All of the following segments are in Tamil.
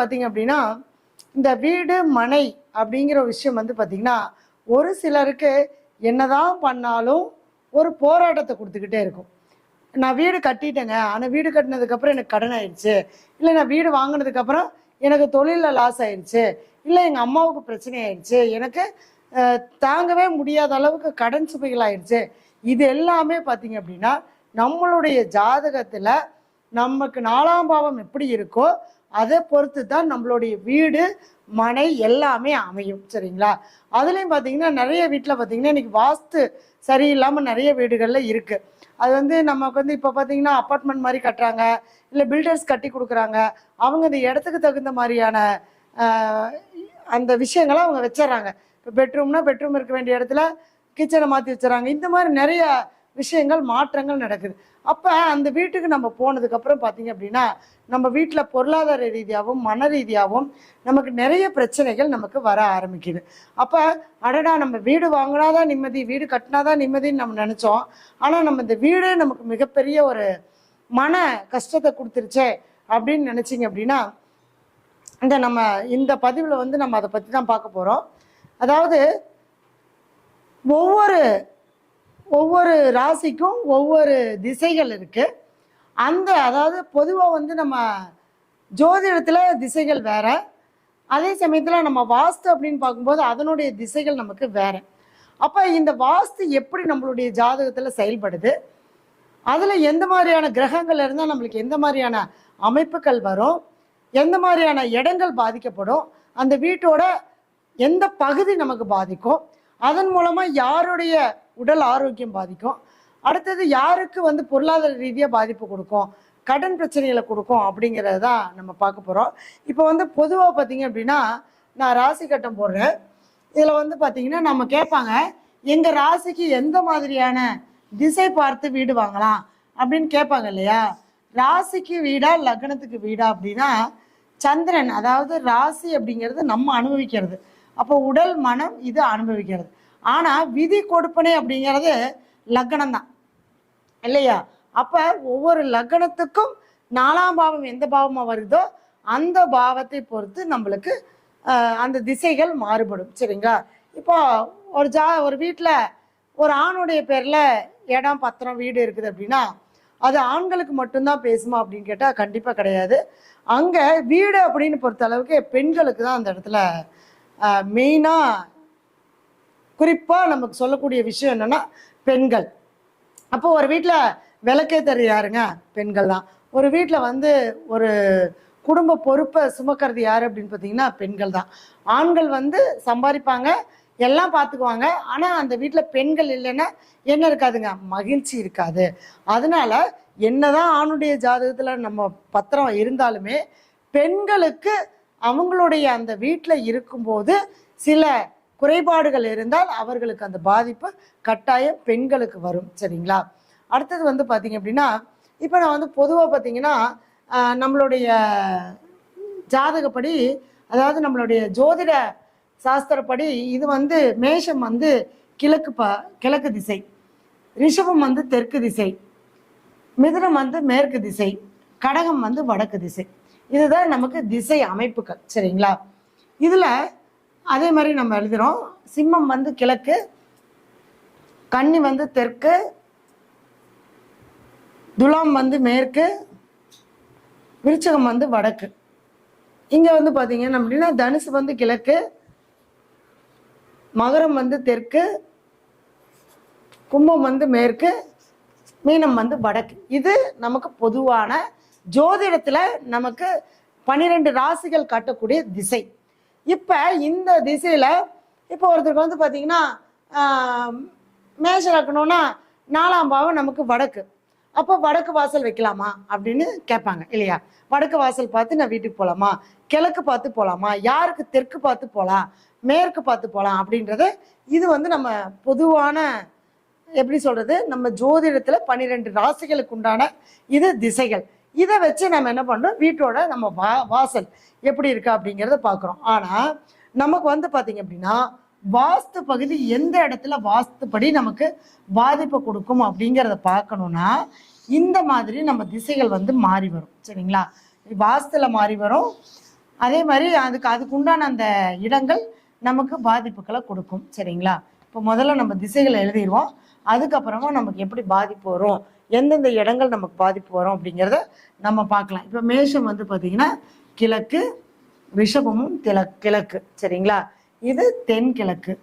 பார்த்தீங்க அப்படின்னா இந்த வீடு மனை அப்படிங்கிற விஷயம் வந்து பார்த்திங்கன்னா ஒரு சிலருக்கு என்னதான் பண்ணாலும் ஒரு போராட்டத்தை கொடுத்துக்கிட்டே இருக்கும். நான் வீடு கட்டிட்டேங்க, ஆனால் வீடு கட்டினதுக்கப்புறம் எனக்கு கடன் ஆயிடுச்சு, இல்லை நான் வீடு வாங்கினதுக்கப்புறம் எனக்கு தொழிலில் லாஸ் ஆயிடுச்சு, இல்லை எங்கள் அம்மாவுக்கு பிரச்சனை ஆயிடுச்சு, எனக்கு தாங்கவே முடியாத அளவுக்கு கடன் சுமைகள் ஆயிடுச்சு. இது எல்லாமே பார்த்தீங்க அப்படின்னா நம்மளுடைய ஜாதகத்தில் நமக்கு 4ஆம் பாவம் எப்படி இருக்கோ அதை பொறுத்து தான் நம்மளுடைய வீடு மனை எல்லாமே அமையும். சரிங்களா? அதுலேயும் பார்த்தீங்கன்னா நிறைய வீட்டில் பார்த்தீங்கன்னா இன்றைக்கி வாஸ்து சரியில்லாமல் நிறைய வீடுகளில் இருக்குது. அது வந்து நமக்கு வந்து இப்போ பார்த்தீங்கன்னா அப்பார்ட்மெண்ட் மாதிரி கட்டுறாங்க, இல்லை பில்டர்ஸ் கட்டி கொடுக்குறாங்க. அவங்க இந்த இடத்துக்கு தகுந்த மாதிரியான அந்த விஷயங்களை அவங்க வச்சிடறாங்க. இப்போ பெட்ரூம்னா பெட்ரூம் இருக்க வேண்டிய இடத்துல கிச்சனை மாற்றி வச்சுறாங்க. இந்த மாதிரி நிறைய விஷயங்கள் மாற்றங்கள் நடக்குது. அப்போ அந்த வீட்டுக்கு நம்ம போனதுக்கப்புறம் பார்த்தீங்க அப்படின்னா நம்ம வீட்டில் பொருளாதார ரீதியாகவும் மன ரீதியாகவும் நமக்கு நிறைய பிரச்சனைகள் நமக்கு வர ஆரம்பிக்குது. அப்போ அடடா நம்ம வீடு வாங்கினாதான் நிம்மதி, வீடு கட்டினாதான் நிம்மதின்னு நம்ம நினச்சோம். ஆனால் நம்ம இந்த வீடு நமக்கு மிகப்பெரிய ஒரு மன கஷ்டத்தை கொடுத்துருச்சே அப்படின்னு நினச்சிங்க அப்படின்னா நம்ம இந்த பதிவில் வந்து நம்ம அதை பற்றி தான் பார்க்க போகிறோம். அதாவது ஒவ்வொரு ராசிக்கும் ஒவ்வொரு திசைகள் இருக்குது. அதாவது பொதுவாக வந்து நம்ம ஜோதிடத்தில் திசைகள் வேற, அதே சமயத்தில் நம்ம வாஸ்து அப்படின்னு பார்க்கும்போது அதனுடைய திசைகள் நமக்கு வேற. அப்போ இந்த வாஸ்து எப்படி நம்மளுடைய ஜாதகத்தில் செயல்படுது, அதில் எந்த மாதிரியான கிரகங்கள் இருந்தால் நம்மளுக்கு எந்த மாதிரியான அமைப்புகள் வரும், எந்த மாதிரியான இடங்கள் பாதிக்கப்படும், அந்த வீட்டோட எந்த பகுதி நமக்கு பாதிக்கும், அதன் மூலமாக யாருடைய உடல் ஆரோக்கியம் பாதிக்கும், அடுத்தது யாருக்கு வந்து பொருளாதார ரீதியாக பாதிப்பு கொடுக்கும், கடன் பிரச்சனைகளை கொடுக்கும் அப்படிங்கிறது தான் நம்ம பார்க்க போகிறோம். இப்போ வந்து பொதுவாக பார்த்தீங்க அப்படின்னா நான் ராசி கட்டம் போடுறேன். இதில் வந்து பார்த்தீங்கன்னா நம்ம கேட்பாங்க எங்கள் ராசிக்கு எந்த மாதிரியான திசை பார்த்து வீடு வாங்கலாம் அப்படின்னு கேட்பாங்க இல்லையா? ராசிக்கு வீடா லக்னத்துக்கு வீடா அப்படின்னா சந்திரன், அதாவது ராசி அப்படிங்கிறது நம்ம அனுபவிக்கிறது, அப்போ உடல் மனம் இது அனுபவிக்கிறது. ஆனால் விதி கொடுப்பனை அப்படிங்கிறது லக்னம் தான் இல்லையா? அப்போ ஒவ்வொரு லக்னத்துக்கும் 4ஆம் பாவம் எந்த பாவமாக வருதோ அந்த பாவத்தை பொறுத்து நம்மளுக்கு அந்த திசைகள் மாறுபடும். சரிங்களா? இப்போ ஒரு வீட்டில் ஒரு ஆணுடைய பேரில் இடம் பத்திரம் வீடு இருக்குது அப்படின்னா அது ஆண்களுக்கு மட்டும்தான் பேசுமா அப்படின்னு கேட்டால் கண்டிப்பாக கிடையாது. அங்கே வீடு அப்படின்னு பொறுத்த அளவுக்கு பெண்களுக்கு தான் அந்த இடத்துல மெயினாக குறிப்பாக நமக்கு சொல்லக்கூடிய விஷயம் என்னென்னா பெண்கள். அப்போ ஒரு வீட்டில் விளக்கேத்தறது யாருங்க? பெண்கள் தான். ஒரு வீட்டில் வந்து ஒரு குடும்ப பொறுப்பை சுமக்கிறது யார் அப்படின்னு பார்த்தீங்கன்னா பெண்கள் தான். ஆண்கள் வந்து சம்பாதிப்பாங்க, எல்லாம் பார்த்துக்குவாங்க. ஆனால் அந்த வீட்டில் பெண்கள் இல்லைன்னா என்ன இருக்காதுங்க? மகிழ்ச்சி இருக்காது. அதனால என்னதான் ஆணுடைய ஜாதகத்தில் நம்ம பத்திரம் இருந்தாலுமே பெண்களுக்கு அவங்களுடைய அந்த வீட்டில் இருக்கும்போது சில குறைபாடுகள் இருந்தால் அவர்களுக்கு அந்த பாதிப்பு கட்டாயம் பெண்களுக்கு வரும். சரிங்களா? அடுத்தது வந்து பார்த்தீங்க அப்படின்னா இப்போ நான் வந்து பொதுவாக பார்த்தீங்கன்னா நம்மளுடைய ஜாதகப்படி, அதாவது நம்மளுடைய ஜோதிட சாஸ்திரப்படி இது வந்து மேஷம் வந்து கிழக்கு திசை, ரிஷபம் வந்து தெற்கு திசை, மிதுனம் வந்து மேற்கு திசை, கடகம் வந்து வடக்கு திசை. இதுதான் நமக்கு திசை அமைப்புகள். சரிங்களா? இதில் அதே மாதிரி நம்ம எழுதுகிறோம். சிம்மம் வந்து கிழக்கு, கன்னி வந்து தெற்கு, துலாம் வந்து மேற்கு, விருச்சகம் வந்து வடக்கு. இங்கே வந்து பார்த்தீங்கன்னா அப்படின்னா தனுசு வந்து கிழக்கு, மகரம் வந்து தெற்கு, கும்பம் வந்து மேற்கு, மீனம் வந்து வடக்கு. இது நமக்கு பொதுவான ஜோதிடத்தில் நமக்கு 12 ராசிகள் காட்டக்கூடிய திசை. இப்போ இந்த திசையில் இப்போ ஒருத்தருக்கு வந்து பார்த்தீங்கன்னா மேஷம் இருக்கணும்னா 4ஆம் பாவம் நமக்கு வடக்கு. அப்போ வடக்கு வாசல் வைக்கலாமா அப்படின்னு கேட்பாங்க இல்லையா? வடக்கு வாசல் பார்த்து நான் வீட்டுக்கு போகலாமா, கிழக்கு பார்த்து போகலாமா, யாருக்கு தெற்கு பார்த்து போகலாம், மேற்கு பார்த்து போகலாம் அப்படின்றது இது வந்து நம்ம பொதுவான எப்படி சொல்கிறது, நம்ம ஜோதிடத்தில் 12 ராசிகளுக்கு உண்டான இது திசைகள். இதை வச்சு நம்ம என்ன பண்ணுறோம், வீட்டோட நம்ம வாசல் எப்படி இருக்கா அப்படிங்கிறத பார்க்குறோம். ஆனால் நமக்கு வந்து பார்த்திங்க அப்படின்னா வாஸ்து பகுதி எந்த இடத்துல வாஸ்துப்படி நமக்கு பாதிப்பை கொடுக்கும் அப்படிங்கிறத பார்க்கணுன்னா இந்த மாதிரி நம்ம திசைகள் வந்து மாறி வரும். சரிங்களா? வாஸ்துல மாறி வரும், அதே மாதிரி அதுக்கு உண்டான அந்த இடங்கள் நமக்கு பாதிப்புகளை கொடுக்கும். சரிங்களா? இப்போ முதல்ல நம்ம திசைகளை எழுதிடுவோம். அதுக்கப்புறமா நமக்கு எப்படி பாதிப்பு வரும், எந்தெந்த இடங்கள் நமக்கு பாதிப்பு வரும் அப்படிங்கிறத நம்ம பார்க்கலாம். இப்போ மேஷம் வந்து பார்த்தீங்கன்னா கிழக்கு, ரிஷபமும் கிழக்கு. சரிங்களா? இது தென்கிழக்கு,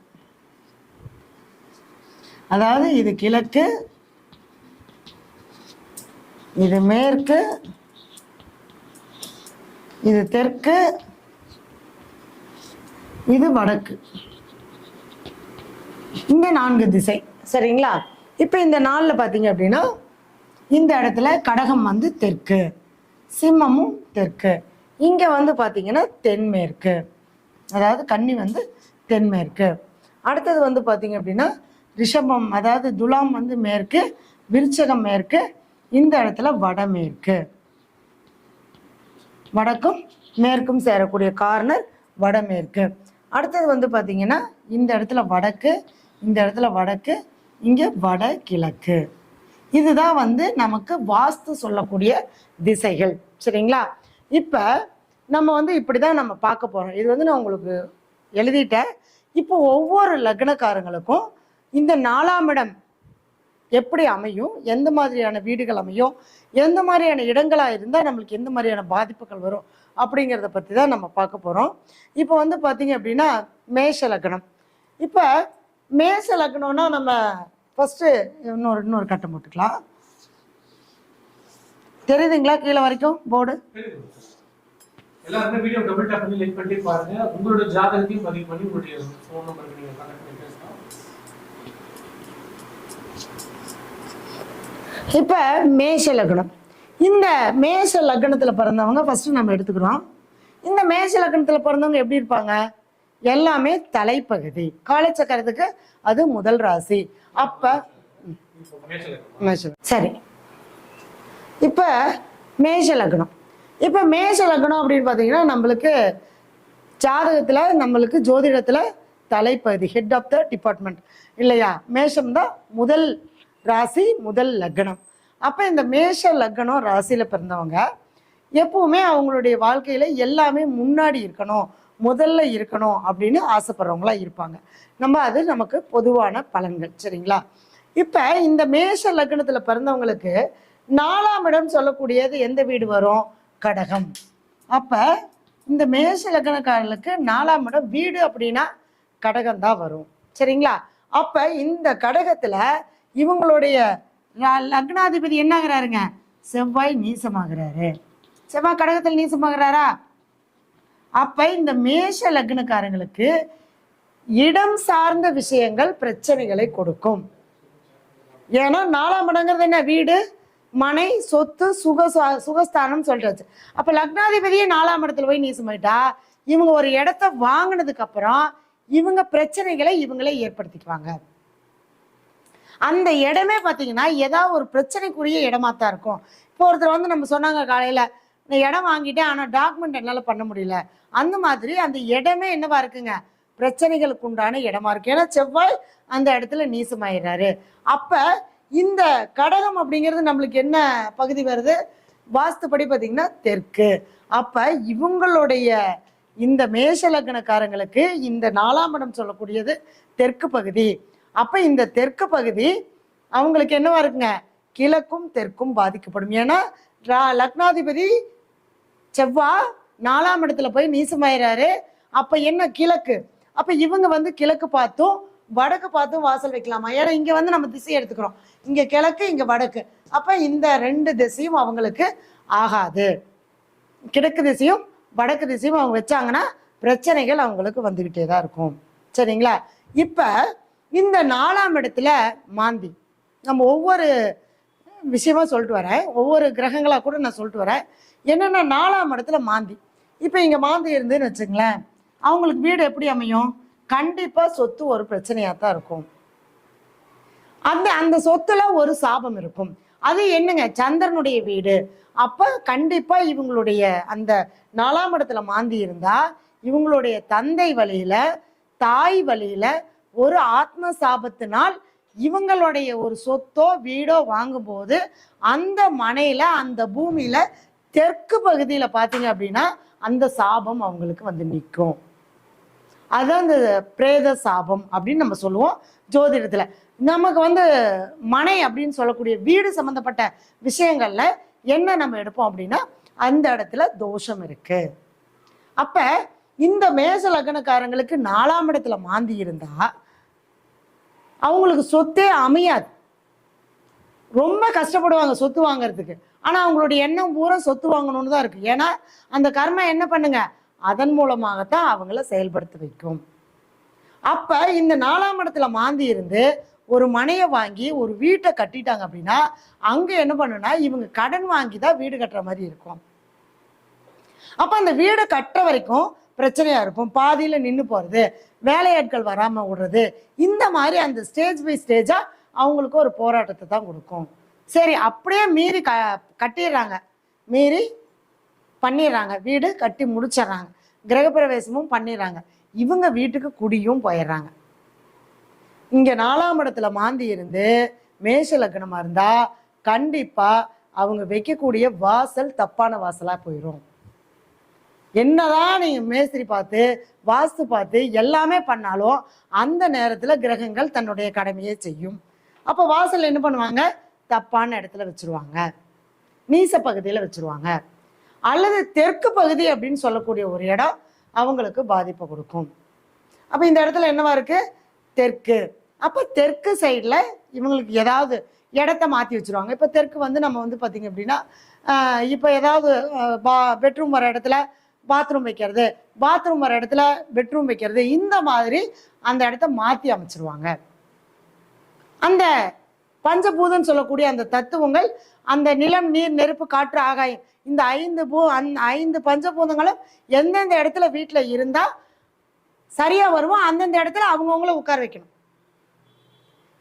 அதாவது இது கிழக்கு, இது மேற்கு, இது தெற்கு, இது வடக்கு. இந்த 4 திசை. சரிங்களா? இப்போ இந்த நாளில் பார்த்தீங்க அப்படின்னா இந்த இடத்துல கடகம் வந்து தெற்கு, சிம்மமும் தெற்கு, இங்கே வந்து பார்த்தீங்கன்னா தென்மேற்கு, அதாவது கன்னி வந்து தென்மேற்கு. அடுத்தது வந்து பார்த்தீங்க அப்படின்னா ரிஷபம், அதாவது துலாம் வந்து மேற்கு, விருச்சகம் மேற்கு, இந்த இடத்துல வடமேற்கு. வடக்கும் மேற்கும் சேரக்கூடிய கார்னர் வடமேற்கு. அடுத்தது வந்து பார்த்தீங்கன்னா இந்த இடத்துல வடக்கு, இந்த இடத்துல வடக்கு, இங்கே வடகிழக்கு. இதுதான் வந்து நமக்கு வாஸ்து சொல்லக்கூடிய திசைகள். சரிங்களா? இப்போ நம்ம வந்து இப்படி தான் நம்ம பார்க்க போகிறோம். இது வந்து நான் உங்களுக்கு எழுதிட்டேன். இப்போ ஒவ்வொரு லக்னக்காரங்களுக்கும் இந்த 4ஆம் இடம் எப்படி அமையும், எந்த மாதிரியான வீடுகள் அமையும், எந்த மாதிரியான இடங்களாக இருந்தால் நம்மளுக்கு எந்த மாதிரியான பாதிப்புகள் வரும் அப்படிங்கிறத பற்றி தான் நம்ம பார்க்க போகிறோம். இப்போ வந்து பார்த்தீங்க அப்படின்னா மேஷ லக்னம். இப்போ மேஷ லக்னம்னா நம்ம ஃபஸ்ட்டு இன்னொரு கட்டம் போட்டுக்கலாம். தெரியுதுங்களா? கீழே வரைக்கும் போர்டு எல்லாருமே வீடியோ டபுள் டாப் பண்ணி லைக் பண்ணி பாருங்க. உங்களோட ஜாதகத்தையும் பதிவு பண்ணி உங்களுடைய ஃபோன் நம்பருக்கு நீங்க கான்டாக்ட் பண்ணி பேசலாம். இப்போ மேஷ லக்னம். இந்த மேஷ லக்னத்தில் பிறந்தவங்க ஃபஸ்ட்டு நம்ம எடுத்துக்கிறோம். இந்த மேஷ லக்னத்தில் பிறந்தவங்க எப்படி இருப்பாங்க? எல்லாமே தலைப்பகுதி, காலச்சக்கரத்துக்கு அது முதல் ராசி. அப்போ சரி, இப்போ மேஷ லக்னம். இப்போ மேஷ லக்னம் அப்படின்னு பார்த்தீங்கன்னா நம்மளுக்கு ஜாதகத்தில், நம்மளுக்கு ஜோதிடத்தில் தலைப்பகுதி, ஹெட் ஆஃப் த டிபார்ட்மெண்ட் இல்லையா? மேஷம் தான் முதல் ராசி, முதல் லக்னம். அப்போ இந்த மேஷ லக்னம் ராசியில் பிறந்தவங்க எப்பவுமே அவங்களுடைய வாழ்க்கையில் எல்லாமே முன்னாடி இருக்கணும், முதல்ல இருக்கணும் அப்படின்னு ஆசைப்படுறவங்களா இருப்பாங்க. அது நமக்கு பொதுவான பலன்கள். சரிங்களா? இப்போ இந்த மேஷ லக்னத்தில் பிறந்தவங்களுக்கு 4ஆம் இடம் சொல்லக்கூடியது எந்த வீடு வரும்? கடகம். அப்போ இந்த மேஷ லக்னக்காரர்களுக்கு 4ஆம் இடம் வீடு அப்படின்னா கடகம் தான் வரும். சரிங்களா? அப்போ இந்த கடகத்தில் இவங்களுடைய லக்னாதிபதி என்ன ஆகிறாருங்க? செவ்வாய் நீசமாகிறாரு. செவ்வாய் கடகத்தில் நீசமாகிறாரா? அப்போ இந்த மேஷ லக்னக்காரங்களுக்கு இடம் சார்ந்த விஷயங்கள் பிரச்சனைகளை கொடுக்கும். ஏன்னா 4ஆம் இடங்கிறது என்ன? வீடு, மனை, சொத்து, சுகஸ்தானம் சொல்லிட்டு. அப்போ லக்னாதிபதியே 4ஆம் இடத்துல போய் நீசமாயிட்டா இவங்க ஒரு இடத்த வாங்கினதுக்கு அப்புறம் இவங்க பிரச்சனைகளை இவங்களே ஏற்படுத்திக்குவாங்க. அந்த இடமே பார்த்தீங்கன்னா ஏதாவது ஒரு பிரச்சனைக்குரிய இடமா தான் இருக்கும். இப்போ ஒருத்தர் வந்து நம்ம சொன்னாங்க காலையில், நான் இடம் வாங்கிட்டேன் ஆனால் டாக்குமெண்ட் என்னால் பண்ண முடியல. அந்த மாதிரி அந்த இடமே என்னவா இருக்குங்க? பிரச்சனைகளுக்கு உண்டான இடமா இருக்கு. ஏன்னா செவ்வாய் அந்த இடத்துல நீசமாயிடுறாரு. அப்போ இந்த கடகம் அப்படிங்கிறது நம்மளுக்கு என்ன பகுதி வருது? வாஸ்துப்படி பார்த்தீங்கன்னா தெற்கு. அப்போ இவங்களுடைய இந்த மேஷ லக்னக்காரங்களுக்கு இந்த 4ஆம் இடம் சொல்லக்கூடியது தெற்கு பகுதி. அப்போ இந்த தெற்கு பகுதி அவங்களுக்கு என்னவா இருக்குங்க? கிழக்கும் தெற்கும் பாதிக்கப்படும். ஏன்னா லக்னாதிபதி செவ்வாய் 4ஆம் இடத்துல போய் நீசமாயிறாரு. அப்போ என்ன? கிழக்கு. அப்போ இவங்க வந்து கிழக்கு பார்த்தும் வடக்கு பார்த்தும் வாசல் வைக்கலாமா? ஏன்னா இங்கே வந்து நம்ம திசை எடுத்துக்கிறோம், இங்கே கிழக்கு, இங்கே வடக்கு. அப்போ இந்த 2 திசையும் அவங்களுக்கு ஆகாது. கிழக்கு திசையும் வடக்கு திசையும் அவங்க வச்சாங்கன்னா பிரச்சனைகள் அவங்களுக்கு வந்துக்கிட்டே தான் இருக்கும். சரிங்களா? இப்போ இந்த 4ஆம் இடத்துல மாந்தி, நம்ம ஒவ்வொரு விஷயமா சொல்லிட்டு வரேன், ஒவ்வொரு கிரகங்களாக கூட நான் சொல்லிட்டு வரேன். என்னென்னா 4ஆம் இடத்துல மாந்தி. இப்போ இங்கே மாந்தி இருந்துன்னு வச்சுங்களேன், அவங்களுக்கு வீடு எப்படி அமையும்? கண்டிப்பாக சொத்து ஒரு பிரச்சனையாக தான் இருக்கும். அந்த சொத்துல ஒரு சாபம் இருக்கும். அது என்னங்க? சந்திரனுடைய வீடு. அப்போ கண்டிப்பாக இவங்களுடைய அந்த 4ஆம் இடத்துல மாந்தி இருந்தால் இவங்களுடைய தந்தை வழியில, தாய் வழியில ஒரு ஆத்ம சாபத்தினால் இவங்களுடைய ஒரு சொத்தோ வீடோ வாங்கும்போது அந்த மனையில, அந்த பூமியில தெற்கு பகுதியில பாத்தீங்க அப்படின்னா அந்த சாபம் அவங்களுக்கு வந்து நிற்கும். அதுதான் இந்த பிரேத சாபம் அப்படின்னு நம்ம சொல்லுவோம் ஜோதிடத்துல. நமக்கு வந்து மனை அப்படின்னு சொல்லக்கூடிய வீடு சம்பந்தப்பட்ட விஷயங்கள்ல என்ன நம்ம எடுப்போம் அப்படின்னா அந்த இடத்துல தோஷம் இருக்கு. அப்ப இந்த மேஷ லக்னக்காரங்களுக்கு 4ஆம் இடத்துல மாந்தி இருந்தா அவங்களுக்கு சொத்தே அமையாது. ரொம்ப கஷ்டப்படுவாங்க சொத்து வாங்குறதுக்கு. ஆனா அவங்களுடைய எண்ணம் பூரா சொத்து வாங்கணும்னு தான் இருக்கு. ஏன்னா அந்த கர்மம் என்ன பண்ணுங்க, அதன் மூலமாகத்தான் அவங்கள செயல்படுத்த வைக்கும். அப்ப இந்த 4ஆம் இடத்துல மாந்தி இருந்து ஒரு மனையை வாங்கி ஒரு வீட்டை கட்டிட்டாங்க அப்படின்னா அங்க என்ன பண்ணுனா இவங்க கடன் வாங்கி தான் வீடு கட்டுற மாதிரி இருக்கும். அப்ப அந்த வீடு கட்டுற வரைக்கும் பிரச்சனையா இருக்கும். பாதியில நின்று போறது, வேலையாட்கள் வராம விடுறது, இந்த மாதிரி அந்த ஸ்டேஜ் பை ஸ்டேஜா அவங்களுக்கு ஒரு போராட்டத்தை தான் கொடுக்கும். சரி, அப்படியே மீறி கட்டிடுறாங்க, மீறி பண்ணிடுறாங்க, வீடு கட்டி முடிச்சிடறாங்க, கிரகப்பிரவேசமும் பண்ணிடுறாங்க, இவங்க வீட்டுக்கு குடியும் போயிடுறாங்க. இங்க 4ஆம் இடத்துல மாந்தி இருந்து மேஷ லக்னமா இருந்தா கண்டிப்பா அவங்க வைக்கக்கூடிய வாசல் தப்பான வாசலா போயிடும். என்னதான் நீங்க மேஸ்திரி பார்த்து வாஸ்து பார்த்து எல்லாமே பண்ணாலும் அந்த நேரத்துல கிரகங்கள் தன்னுடைய கடமையை செய்யும். அப்ப வாசல் என்ன பண்ணுவாங்க, தப்பான இடத்துல வச்சிருவாங்க, நீச பகுதியில வச்சிருவாங்க. அல்லது தெற்கு பகுதி அப்படின்னு சொல்லக்கூடிய ஒரு இடம் அவங்களுக்கு பாதிப்பை கொடுக்கும். அப்ப இந்த இடத்துல என்னவா இருக்கு, தெற்கு. அப்ப தெற்கு சைட்ல இவங்களுக்கு ஏதாவது இடத்த மாத்தி வச்சிருவாங்க. இப்ப தெற்கு வந்து நம்ம வந்து பாத்தீங்க அப்படின்னா இப்ப ஏதாவது பெட்ரூம் வர இடத்துல பாத்ரூம் வைக்கிறது, பாத்ரூம் வர இடத்துல பெட்ரூம் வைக்கிறது, இந்த மாதிரி அந்த இடத்த மாத்தி அமைச்சிருவாங்க. அந்த பஞ்சபூதம் சொல்லக்கூடிய அந்த தத்துவங்கள், அந்த நிலம், நீர், நெருப்பு, காற்று, ஆகாயம், இந்த 5 பஞ்சபூதங்களும் எந்தெந்த இடத்துல வீட்டுல இருந்தா சரியா வருமோ அந்தந்த இடத்துல அவங்கவுங்கள உட்கார வைக்கணும்.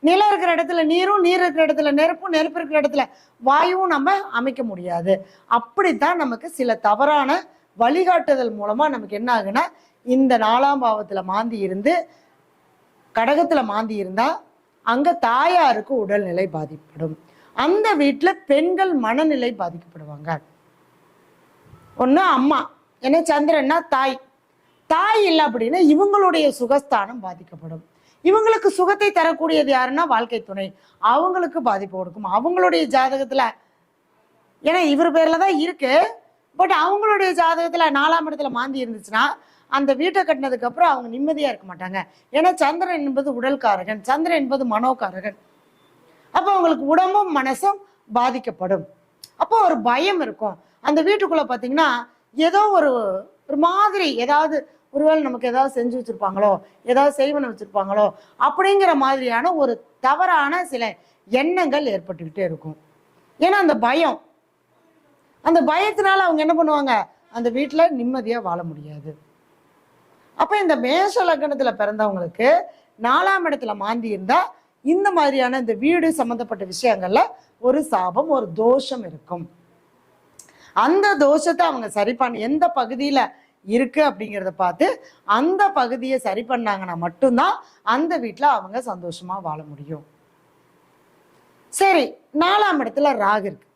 நிலம் இருக்கிற இடத்துல நீரும், நீர் இருக்கிற இடத்துல நெருப்பும், நெருப்பு இருக்கிற இடத்துல வாயுவும் நம்ம அமைக்க முடியாது. அப்படித்தான் நமக்கு சில தவறான வழிகாட்டுதல் மூலமா நமக்கு என்ன ஆகுனா, இந்த 4ஆம் பாவத்துல மாந்தி இருந்து கடகத்துல மாந்தி இருந்தா அங்க தாயாருக்கு உடல்நிலை பாதிக்கப்படும். அந்த வீட்டுல பெண்கள் மனநிலை பாதிக்கப்படுவாங்க. ஒண்ணு அம்மா, ஏன்னா சந்திரன்னா தாய், தாய் இல்லை அப்படின்னா இவங்களுடைய சுகஸ்தானம் பாதிக்கப்படும். இவங்களுக்கு சுகத்தை தரக்கூடியது யாருன்னா வாழ்க்கை துணை, அவங்களுக்கு பாதிப்பு கொடுக்கும். அவங்களுடைய ஜாதகத்துல, ஏன்னா இவர் பேர்ல தான் இருக்கு, பட் அவங்களுடைய ஜாதகத்துல 4ஆம் இடத்துல மாந்தி இருந்துச்சுன்னா அந்த வீட்டை கட்டினதுக்கு அப்புறம் அவங்க நிம்மதியா இருக்க மாட்டாங்க. ஏன்னா சந்திரன் என்பது உடல்காரகன், சந்திரன் என்பது மனோகாரகன். அப்போ அவங்களுக்கு உடம்பும் மனசும் பாதிக்கப்படும். அப்போ ஒரு பயம் இருக்கும். அந்த வீட்டுக்குள்ள பாத்தீங்கன்னா ஏதோ ஒரு மாதிரி, ஏதாவது ஒருவேளை நமக்கு ஏதாவது செஞ்சு வச்சிருப்பாங்களோ, ஏதாவது செய்வன வச்சிருப்பாங்களோ அப்படிங்கிற மாதிரியான ஒரு தவறான சில எண்ணங்கள் ஏற்பட்டுக்கிட்டே இருக்கும். ஏன்னா அந்த பயம், அந்த பயத்தினால அவங்க என்ன பண்ணுவாங்க, அந்த வீட்டுல நிம்மதியா வாழ முடியாது. அப்ப இந்த மேஷ லக்னத்துல பிறந்தவங்களுக்கு 4ஆம் இடத்துல மாந்தி இருந்தா இந்த மாதிரியான இந்த வீடு சம்பந்தப்பட்ட விஷயங்கள்ல ஒரு சாபம், ஒரு தோஷம் இருக்கும். அந்த தோஷத்தை அவங்க சரி பண்ண எந்த பகுதியில இருக்கு அப்படிங்கிறத பார்த்து அந்த பகுதியை சரி பண்ணாங்கன்னா மட்டும்தான் அந்த வீட்டுல அவங்க சந்தோஷமா வாழ முடியும். சரி, 4ஆம் இடத்துல ராகு இருக்கு.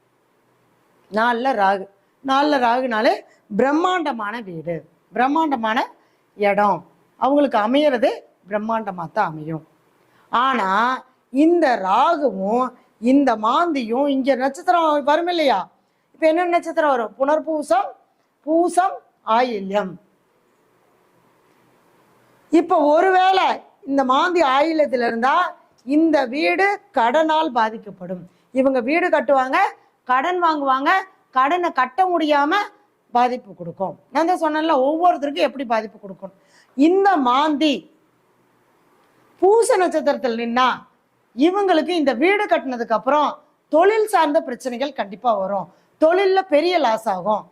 4ல ராகுனாலே பிரம்மாண்டமான வீடு, பிரம்மாண்டமான இடம் அவங்களுக்கு அமையறது பிரம்மாண்டமா தான் அமையும். ஆனா இந்த ராகுவும் இந்த மாந்தியும் இங்க நட்சத்திரம் வரும் இல்லையா, இப்ப என்ன நட்சத்திரம் வரும், புனர்பூசம், பூசம், ஆயில்யம். இப்ப ஒருவேளை இந்த மாந்தி ஆயில்யத்துல இருந்தா இந்த வீடு கடனால் பாதிக்கப்படும். இவங்க வீடு கட்டுவாங்க, கடன் வாங்குவாங்க, கடனை கட்ட முடியாம பாதிப்பு கொடுக்கும். நான் தான் சொன்னேன்ல ஒவ்வொருத்தருக்கும் எப்படி பாதிப்பு கொடுக்கும். இந்த மாந்தி பூச நட்சத்திரத்தில் நின்னா இவங்களுக்கு இந்த வீடு கட்டினதுக்கு அப்புறம் தொழில் சார்ந்த பிரச்சனைகள் கண்டிப்பா வரும். தொழில்ல பெரிய லாஸ் ஆகும்,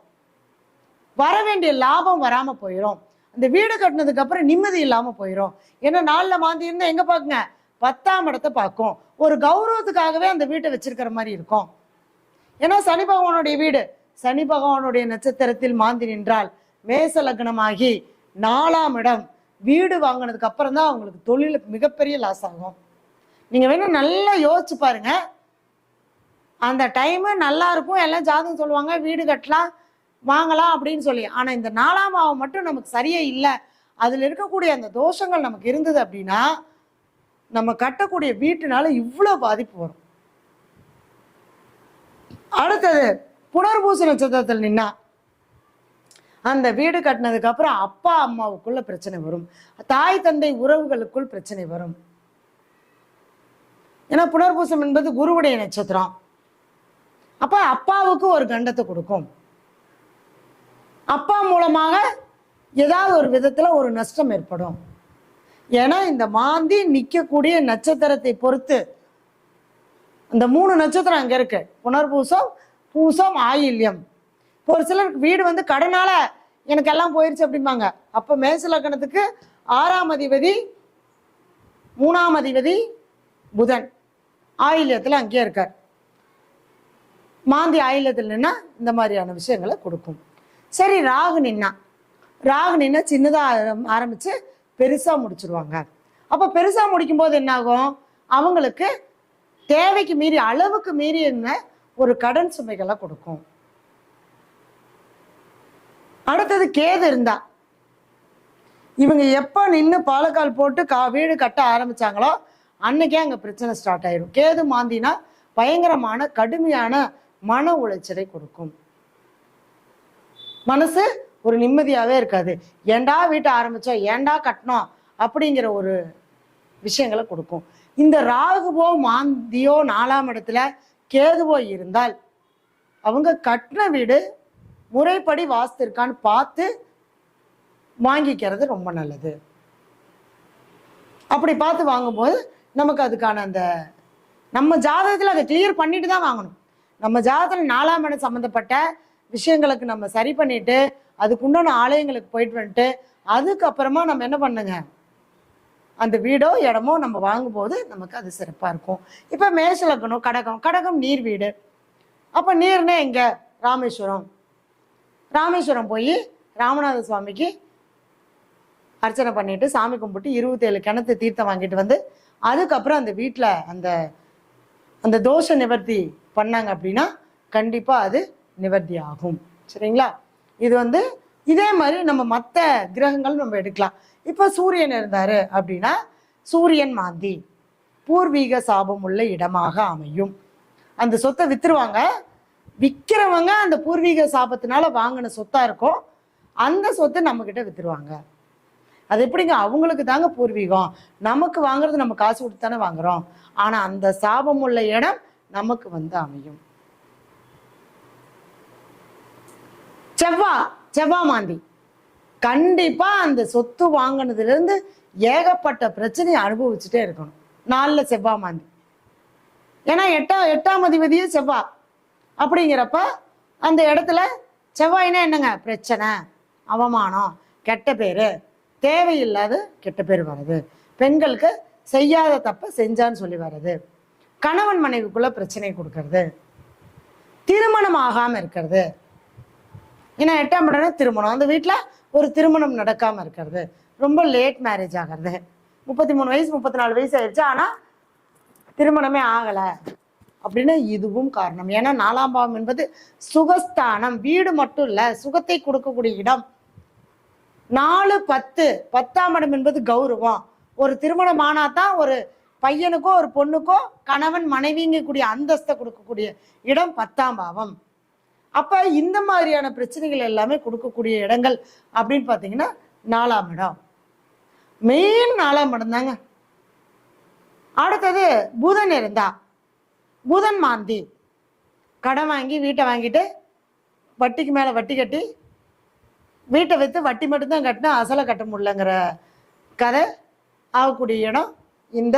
வர வேண்டிய லாபம் வராம போயிடும். அந்த வீடு கட்டினதுக்கு அப்புறம் நிம்மதி இல்லாம போயிடும். ஏன்னா 4ல மாந்தி இருந்தா எங்க பாக்குங்க, 10ஆம் இடத்தை பார்க்கும். ஒரு கௌரவத்துக்காகவே அந்த வீட்டை வச்சிருக்கிற மாதிரி இருக்கும். ஏன்னா சனி பகவானுடைய வீடு, சனி பகவானுடைய நட்சத்திரத்தில் மாந்தி நின்றால் மேச லக்னமாகி 4ஆம் இடம், வீடு வாங்கினதுக்கு அப்புறம் தான் அவங்களுக்கு தொழில் மிகப்பெரிய லாஸ் ஆகும். நீங்க வேணும் நல்லா யோசிச்சு பாருங்க. அந்த டைமு நல்லா இருக்கும், எல்லாம் ஜாதகம் சொல்லுவாங்க, வீடு கட்டலாம் வாங்கலாம் அப்படின்னு சொல்லி. ஆனால் இந்த 4ஆம் பாவம் மட்டும் நமக்கு சரியே இல்லை, அதில் இருக்கக்கூடிய அந்த தோஷங்கள் நமக்கு இருந்தது அப்படின்னா நம்ம கட்டக்கூடிய வீட்டுனால இவ்வளோ பாதிப்பு வரும். அடுத்தது புனர்பூச நட்சத்திரத்தில் நின்னா அந்த வீடு கட்டினதுக்கு அப்புறம் அப்பா அம்மாவுக்குள்ள பிரச்சனை வரும், தாய் தந்தை உறவுகளுக்குள் பிரச்சனை வரும். ஏன்னா புனர்பூசம் என்பது குருவுடைய நட்சத்திரம். அப்ப அப்பாவுக்கு ஒரு கண்டத்தை கொடுக்கும், அப்பா மூலமாக ஏதாவது ஒரு விதத்துல ஒரு நஷ்டம் ஏற்படும். ஏன்னா இந்த மாந்தி நிற்கக்கூடிய நட்சத்திரத்தை பொறுத்து இந்த 3 நட்சத்திரம் அங்க இருக்கு, புனர்பூசம், பூசம், ஆயில்யம். இப்போ ஒரு சிலருக்கு வீடு வந்து கடனால எனக்கு எல்லாம் போயிருச்சு அப்படிம்பாங்க. அப்ப மேச லக்னத்துக்கு 6ஆம் அதிபதி 3ஆம் அதிபதி புதன் ஆயில்யத்துல அங்கேயே இருக்கார். மாந்தி ஆயில்யத்தில் நின்னா இந்த மாதிரியான விஷயங்களை கொடுக்கும். சரி, ராகு நின்னா சின்னதா ஆரம்பிச்சு பெருசா முடிச்சிருவாங்க. அப்ப பெருசா முடிக்கும் போது என்ன ஆகும், அவங்களுக்கு தேவைக்கு மீறி, அளவுக்கு மீறி என்ன ஒரு கடன் சுமைகளை கொடுக்கும். அடுத்தது கேது இருந்தா இவங்க எப்ப நின்று பாலக்கால் போட்டு வீடு கட்ட ஆரம்பிச்சாங்களோ அன்னைக்கே அங்க பிரச்சனை ஸ்டார்ட் ஆயிரும். கேது மாந்தினா பயங்கரமான கடுமையான மன உளைச்சலை கொடுக்கும். மனசு ஒரு நிம்மதியாவே இருக்காது, ஏண்டா வீட்டை ஆரம்பிச்சோம், ஏண்டா கட்டணும் அப்படிங்கிற ஒரு விஷயங்களை கொடுக்கும். இந்த ராகுவோ மாந்தியோ 4ஆம் இடத்துல கேதுவோ இருந்தால் அவங்க கட்டின வீடு முறைப்படி வாஸ்து இருக்கான்னு பார்த்து வாங்கிக்கிறது ரொம்ப நல்லது. அப்படி பார்த்து வாங்கும்போது நமக்கு அதுக்கான அந்த நம்ம ஜாதகத்தில் அதை கிளியர் பண்ணிட்டு தான் வாங்கணும். நம்ம ஜாதகத்தில் 4ஆம் இடம் சம்மந்தப்பட்ட விஷயங்களுக்கு நம்ம சரி பண்ணிட்டு அதுக்குண்டான ஆலயங்களுக்கு போயிட்டு வந்துட்டு அதுக்கப்புறமா நம்ம என்ன பண்ணுங்க, அந்த வீடோ இடமோ நம்ம வாங்கும்போது நமக்கு அது சிறப்பாக இருக்கும். இப்போ மேஷ லக்னம் கடகம் நீர் வீடு. அப்போ நீர்னா எங்க, ராமேஸ்வரம் போய் ராமநாத சுவாமிக்கு அர்ச்சனை பண்ணிட்டு சாமி கும்பிட்டு 27 கிணத்து தீர்த்தம் வாங்கிட்டு வந்து அதுக்கப்புறம் அந்த வீட்டில் அந்த தோஷ நிவர்த்தி பண்ணாங்க அப்படின்னா கண்டிப்பா அது நிவர்த்தி ஆகும். சரிங்களா? இது இதே மாதிரி நம்ம மற்ற கிரகங்கள் நம்ம எடுக்கலாம். இப்போ சூரியன் இருந்தாரு அப்படின்னா சூரியன் மாந்தி பூர்வீக சாபம் உள்ள இடமாக அமையும். அந்த சொத்தை வித்துருவாங்க, விற்கிறவங்க அந்த பூர்வீக சாபத்தினால வாங்கின சொத்தா இருக்கும், அந்த சொத்தை நம்ம கிட்ட வித்துருவாங்க. அது எப்படிங்க, அவங்களுக்கு தாங்க பூர்வீகம், நமக்கு வாங்குறது நம்ம காசு கொடுத்து தானே வாங்குறோம். ஆனா அந்த சாபம் உள்ள இடம் நமக்கு அமையும். செவ்வாய் மாந்தி கண்டிப்பா அந்த சொத்து வாங்கினதுல இருந்து ஏகப்பட்ட பிரச்சனையை அனுபவிச்சுட்டே இருக்கணும் 4ல செவ்வாய் மாந்தி. ஏன்னா 8ஆம் அதிபதியே செவ்வாய் அப்படிங்கிறப்ப அந்த இடத்துல செவ்வாய்னா என்னங்க, பிரச்சனை, அவமானம், கெட்ட பேரு, தேவையில்லாத கெட்ட பேர் வர்றது, பெண்களுக்கு செய்யாத தப்ப செஞ்சான்னு சொல்லி வர்றது, கணவன் மனைவிக்குள்ள பிரச்சனை கொடுக்கறது, திருமணம் ஆகாம இருக்கிறது. ஏன்னா 8ஆம் இடம் திருமணம், அந்த வீட்டுல ஒரு திருமணம் நடக்காம இருக்கிறது, ரொம்ப லேட் மேரேஜ் ஆகிறது, 33 வயசு 34 வயசு ஆயிடுச்சு ஆனா திருமணமே ஆகல அப்படின்னு இதுவும் காரணம். ஏன்னா 4ஆம் பாவம் என்பது சுகஸ்தானம், வீடு மட்டும் இல்ல, சுகத்தை கொடுக்கக்கூடிய இடம். 4, 10, 10ஆம் இடம் என்பது கௌரவம். ஒரு திருமணம் ஆனாதான் ஒரு பையனுக்கோ ஒரு பொண்ணுக்கோ கணவன் மனைவிங்கக்கூடிய அந்தஸ்தை கொடுக்கக்கூடிய இடம் 10ஆம் பாவம். அப்ப இந்த மாதிரியான பிரச்சனைகள் எல்லாமே கொடுக்கக்கூடிய இடங்கள் அப்படின்னு பாத்தீங்கன்னா 4ஆம் இடம், மெயின் 4ஆம் இடம் தாங்க. அடுத்தது புதன் இருந்தா, புதன் மாந்தி கடன் வாங்கி வீட்டை வாங்கிட்டு வட்டிக்கு மேல வட்டி கட்டி வீட்டை வைத்து வட்டி மட்டும்தான் கட்டினா அசலை கட்ட முடியலங்கிற கதை ஆகக்கூடிய இடம் இந்த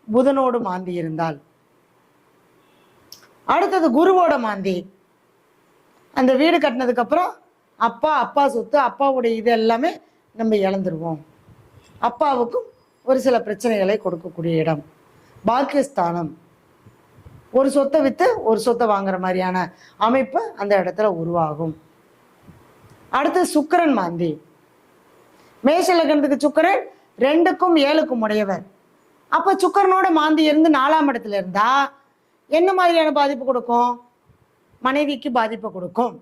புதனோடு மாந்தி இருந்தால். அடுத்தது குருவோட மாந்தி, அந்த வீடு கட்டினதுக்கு அப்புறம் அப்பா சொத்து, அப்பாவுடைய இது எல்லாமே நம்ம இழந்துருவோம். அப்பாவுக்கும் ஒரு சில பிரச்சனைகளை கொடுக்கக்கூடிய இடம். பாக்கியஸ்தானம், ஒரு சொத்தை வித்து ஒரு சொத்தை வாங்குற மாதிரியான அமைப்பு அந்த இடத்துல உருவாகும். அடுத்து சுக்கிரன் மாந்தி, மேஷ லக்னத்துக்கு சுக்கிரன் 2க்கும் 7க்கும் உடையவர். அப்ப சுக்கிரனோட மாந்தி இருந்து 4ஆம் இடத்துல இருந்தா என்ன மாதிரியான பாதிப்பு கொடுக்கும்? மனைவிக்கு பாதிப்பு கொடுக்கும்.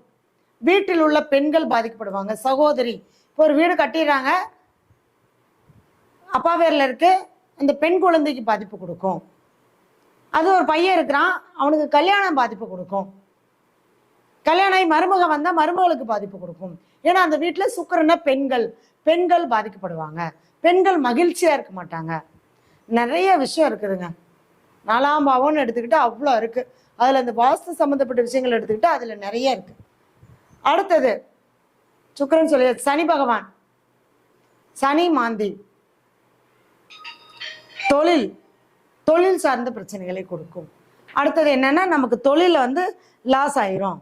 வீட்டில் உள்ள பெண்கள் பாதிக்கப்படுவாங்க. சகோதரி, இப்போ ஒரு வீடு கட்டிடுறாங்க, அப்பா பேரில் இருக்கு, அந்த பெண் குழந்தைக்கு பாதிப்பு கொடுக்கும். அது ஒரு பையன் இருக்கிறான், அவனுக்கு கல்யாணம் பாதிப்பு கொடுக்கும். கல்யாணம் ஆகி மருமக வந்தால் மருமகளுக்கு பாதிப்பு கொடுக்கும். ஏன்னா அந்த வீட்டில் சுக்கிரன பெண்கள் பாதிக்கப்படுவாங்க. பெண்கள் மகிழ்ச்சியாக இருக்க மாட்டாங்க. நிறைய விஷயம் இருக்குதுங்க. 4ஆம் பாவம்னு எடுத்துக்கிட்டு அவ்வளோ இருக்குது. அதில் அந்த வாஸ்து சம்மந்தப்பட்ட விஷயங்கள் எடுத்துக்கிட்டு அதில் நிறைய இருக்குது. அடுத்தது சுக்கிரன் சொல்லி சனி பகவான், சனி மாந்தி, தொழில் சார்ந்த பிரச்சனைகளை கொடுக்கும். அடுத்தது என்னன்னா, நமக்கு தொழில வந்து லாஸ் ஆயிரும்.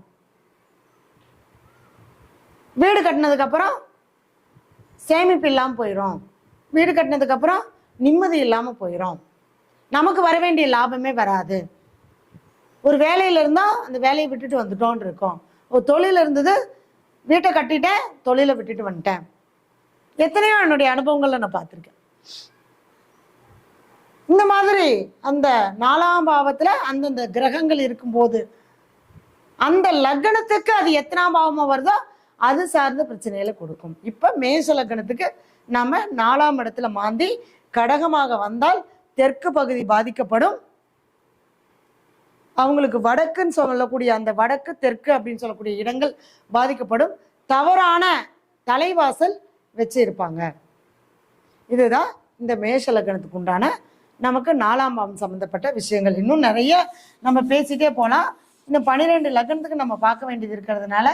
வீடு கட்டினதுக்கு அப்புறம் சேமிப்பு இல்லாமல் போயிடும். வீடு கட்டினதுக்கு அப்புறம் நிம்மதி இல்லாமல் போயிடும். நமக்கு வர வேண்டிய லாபமே வராது. ஒரு வேலையில் இருந்தால் அந்த வேலையை விட்டுட்டு வந்துட்டோன்னு இருக்கோம். ஒரு தொழில் இருந்தது, வீட்டை கட்டிட்டேன், தொழிலை விட்டுட்டு வந்துட்டேன். எத்தனையோ என்னுடைய அனுபவங்களை நான் பார்த்துருக்கேன். இந்த மாதிரி அந்த 4ஆம் பாவத்தில் அந்தந்த கிரகங்கள் இருக்கும்போது அந்த லக்னத்துக்கு அது எத்தனாம் பாவமாக வருதோ அது சார்ந்த பிரச்சனைகளை கொடுக்கும். இப்போ மேஷ லக்னத்துக்கு நம்ம 4ஆம் இடத்துல மாந்தி கடகமாக வந்தால் தெற்கு பகுதி பாதிக்கப்படும். அவங்களுக்கு வடக்குன்னு சொல்லக்கூடிய அந்த வடக்கு தெற்கு அப்படின்னு சொல்லக்கூடிய இடங்கள் பாதிக்கப்படும். தவறான தலைவாசல் வச்சு இருப்பாங்க. இதுதான் இந்த மேஷ லக்னத்துக்கு உண்டான நமக்கு 4ஆம் பாவம் சம்மந்தப்பட்ட விஷயங்கள். இன்னும் நிறைய நம்ம பேசிட்டே போனால் இன்னும் 12 லக்னத்துக்கு நம்ம பார்க்க வேண்டியது இருக்கிறதுனால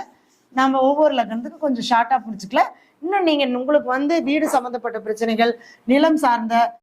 நம்ம ஒவ்வொரு லக்னத்துக்கும் கொஞ்சம் ஷார்ட்டாக பிடிச்சிக்கல. இன்னும் நீங்கள் உங்களுக்கு வந்து வீடு சம்மந்தப்பட்ட பிரச்சனைகள், நிலம் சார்ந்த